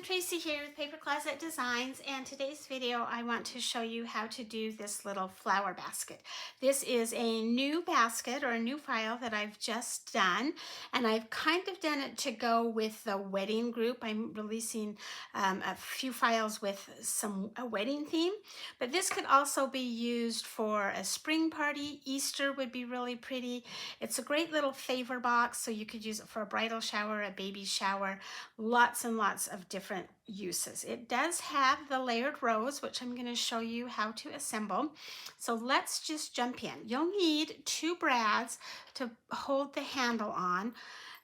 Tracy here with Paper Closet Designs, and today's video I want to show you how to do this little flower basket. This is a new basket or a new file that I've just done, and I've kind of done it to go with the wedding group. I'm releasing a few files with a wedding theme, but this could also be used for a spring party. Easter would be really pretty. It's a great little favor box, so you could use it for a bridal shower, a baby shower, lots and lots of different uses. It does have the layered rows, which I'm going to show you how to assemble. So let's just jump in. You'll need 2 brads to hold the handle on.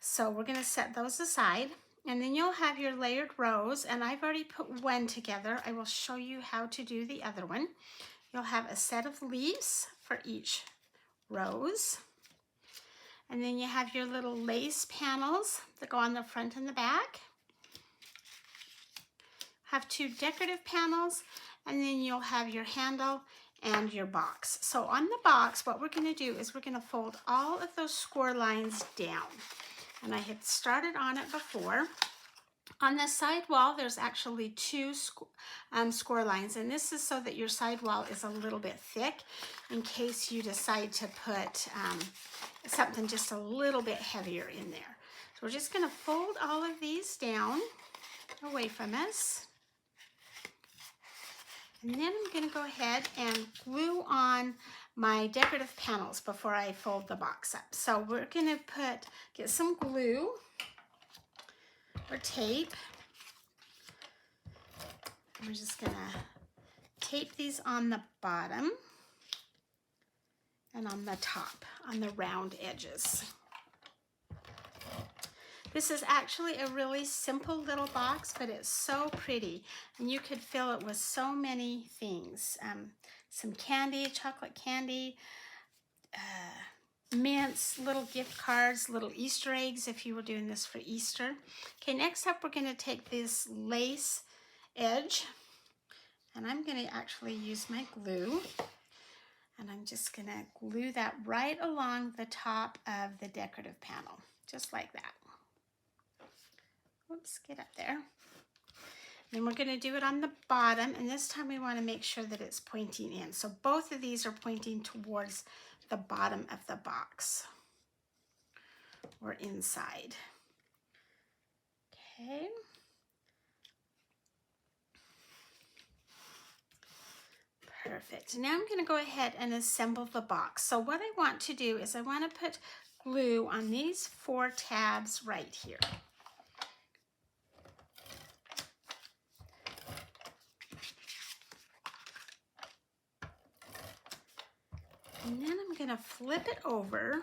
So we're going to set those aside. And then you'll have your layered rows, and I've already put one together. I will show you how to do the other one. You'll have a set of leaves for each rose. And then you have your little lace panels that go on the front and the back. Have 2 decorative panels, and then you'll have your handle and your box. So on the box, what we're going to do is we're going to fold all of those score lines down. And I had started on it before. On the side wall, there's actually 2 score lines, and this is so that your side wall is a little bit thick in case you decide to put something just a little bit heavier in there. So we're just going to fold all of these down away from us. And then I'm going to go ahead and glue on my decorative panels before I fold the box up. So we're going to get some glue or tape. We're just going to tape these on the bottom and on the top, on the round edges. This is actually a really simple little box, but it's so pretty, and you could fill it with so many things. Some candy, chocolate candy, mints, little gift cards, little Easter eggs if you were doing this for Easter. Okay, next up we're going to take this lace edge, and I'm going to actually use my glue, and I'm just going to glue that right along the top of the decorative panel, just like that. Oops, get up there. Then we're going to do it on the bottom, and this time we want to make sure that it's pointing in. So both of these are pointing towards the bottom of the box or inside. Okay. Perfect. Now I'm going to go ahead and assemble the box. So what I want to do is I want to put glue on these 4 tabs right here. And then I'm going to flip it over,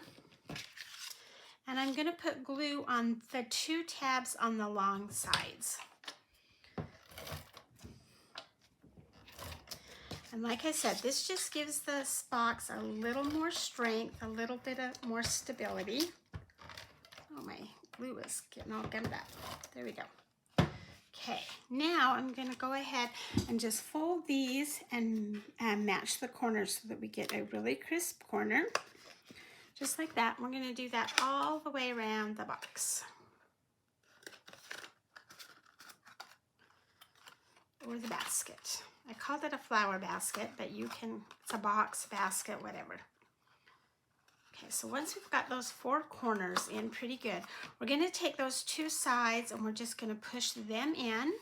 and I'm going to put glue on the 2 tabs on the long sides. And like I said, this just gives this box a little more strength, a little bit of more stability. Oh, my glue is getting all gummed up. There we go. Okay, now I'm going to go ahead and just fold these and match the corners so that we get a really crisp corner. Just like that. We're going to do that all the way around the box. Or the basket. I called it a flower basket, but it's a box, basket, whatever. Okay, so once we've got those 4 corners in pretty good, we're going to take those 2 sides and we're just going to push them in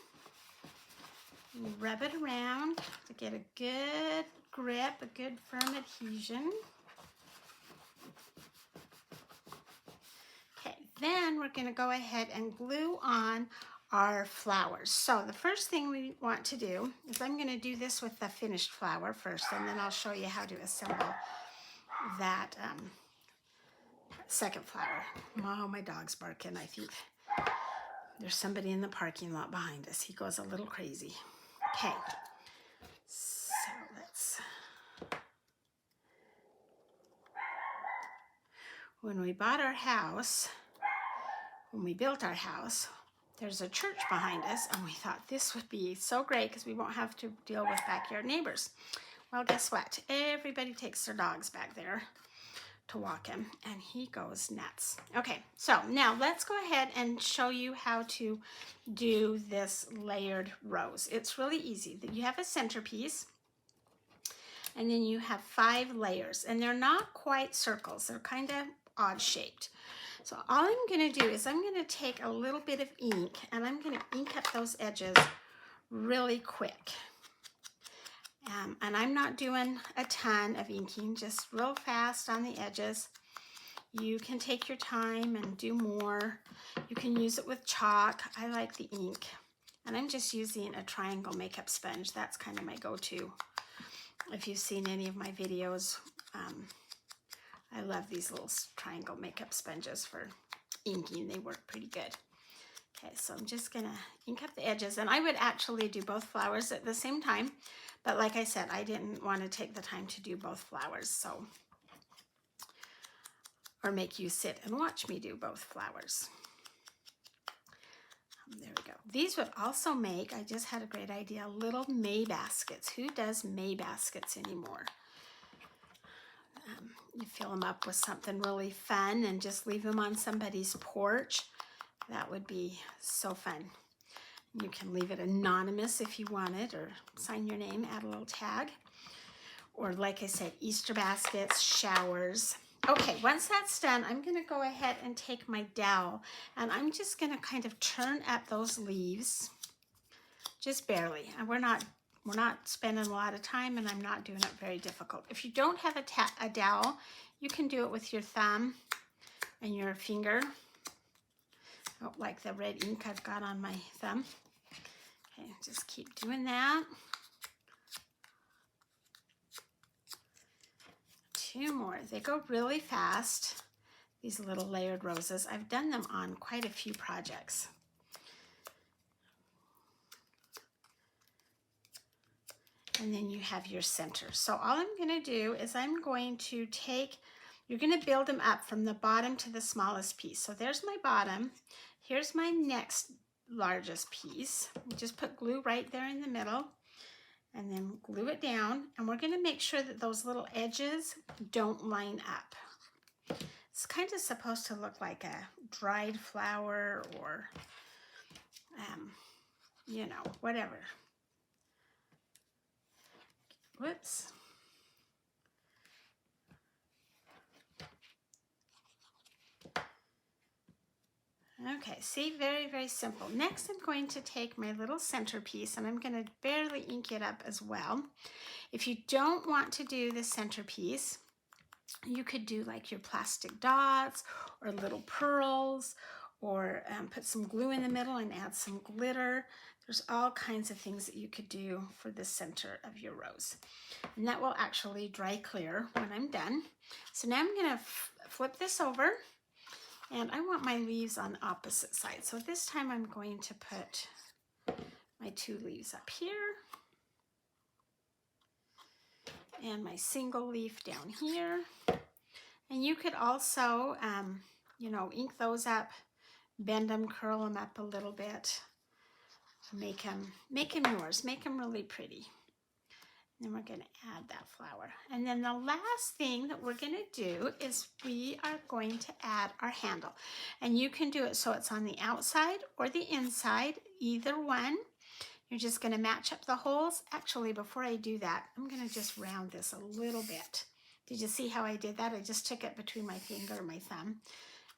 and rub it around to get a good grip, a good firm adhesion. Okay, then we're going to go ahead and glue on our flowers. So the first thing we want to do is I'm going to do this with the finished flower first, and then I'll show you how to assemble that second flower. Oh, my dog's barking. I think there's somebody in the parking lot behind us. He goes a little crazy. Okay, so when we bought our house, when we built our house, there's a church behind us, and we thought this would be so great because we won't have to deal with backyard neighbors. Well, guess what? Everybody takes their dogs back there to walk him, and he goes nuts. Okay, so now let's go ahead and show you how to do this layered rose. It's really easy. You have a centerpiece, and then you have 5 layers, and they're not quite circles. They're kind of odd shaped. So all I'm going to do is I'm going to take a little bit of ink, and I'm going to ink up those edges really quick. And I'm not doing a ton of inking, just real fast on the edges. You can take your time and do more. You can use it with chalk. I like the ink. And I'm just using a triangle makeup sponge. That's kind of my go-to. If you've seen any of my videos, I love these little triangle makeup sponges for inking. They work pretty good. Okay, so I'm just gonna ink up the edges, and I would actually do both flowers at the same time, but like I said, I didn't want to take the time to do both flowers, so, or make you sit and watch me do both flowers. There we go. These would also make, I just had a great idea, little May baskets. Who does May baskets anymore? You fill them up with something really fun and just leave them on somebody's porch. That would be so fun. You can leave it anonymous if you want it, or sign your name, add a little tag. Or like I said, Easter baskets, showers. Okay, once that's done, I'm gonna go ahead and take my dowel, and I'm just gonna kind of turn up those leaves, just barely. And we're not spending a lot of time, and I'm not doing it very difficult. If you don't have a dowel, you can do it with your thumb and your finger. Oh, like the red ink I've got on my thumb. Okay, just keep doing that. 2 more. They go really fast, these little layered roses. I've done them on quite a few projects. And then you have your center. So all I'm going to do is I'm going to take, you're going to build them up from the bottom to the smallest piece. So there's my bottom. Here's my next largest piece. Just put glue right there in the middle, and then glue it down. And we're going to make sure that those little edges don't line up. It's kind of supposed to look like a dried flower, or, you know, whatever. Whoops. Okay, see, very, very simple. Next, I'm going to take my little centerpiece, and I'm going to barely ink it up as well. If you don't want to do the centerpiece, you could do like your plastic dots or little pearls, or put some glue in the middle and add some glitter. There's all kinds of things that you could do for the center of your rose. And that will actually dry clear when I'm done. So now I'm going to flip this over. And I want my leaves on the opposite side. So this time I'm going to put my 2 leaves up here, and my single leaf down here. And you could also, you know, ink those up, bend them, curl them up a little bit, make them yours, make them really pretty. Then we're going to add that flower. And then the last thing that we're going to do is we are going to add our handle. And you can do it so it's on the outside or the inside, either one. You're just going to match up the holes. Actually, before I do that, I'm going to just round this a little bit. Did you see how I did that? I just took it between my finger and my thumb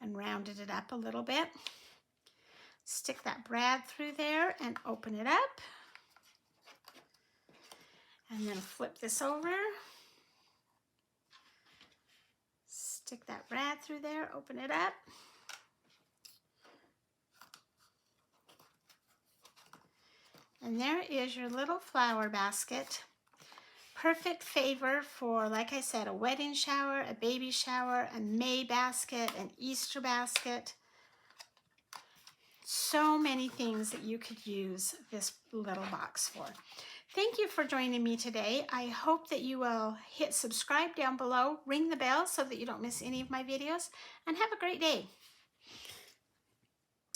and rounded it up a little bit. Stick that brad through there and open it up. And then flip this over. Stick that brad through there, open it up. And there is your little flower basket. Perfect favor for, like I said, a wedding shower, a baby shower, a May basket, an Easter basket. So many things that you could use this little box for. Thank you for joining me today. I hope that you will hit subscribe down below, ring the bell so that you don't miss any of my videos, and have a great day.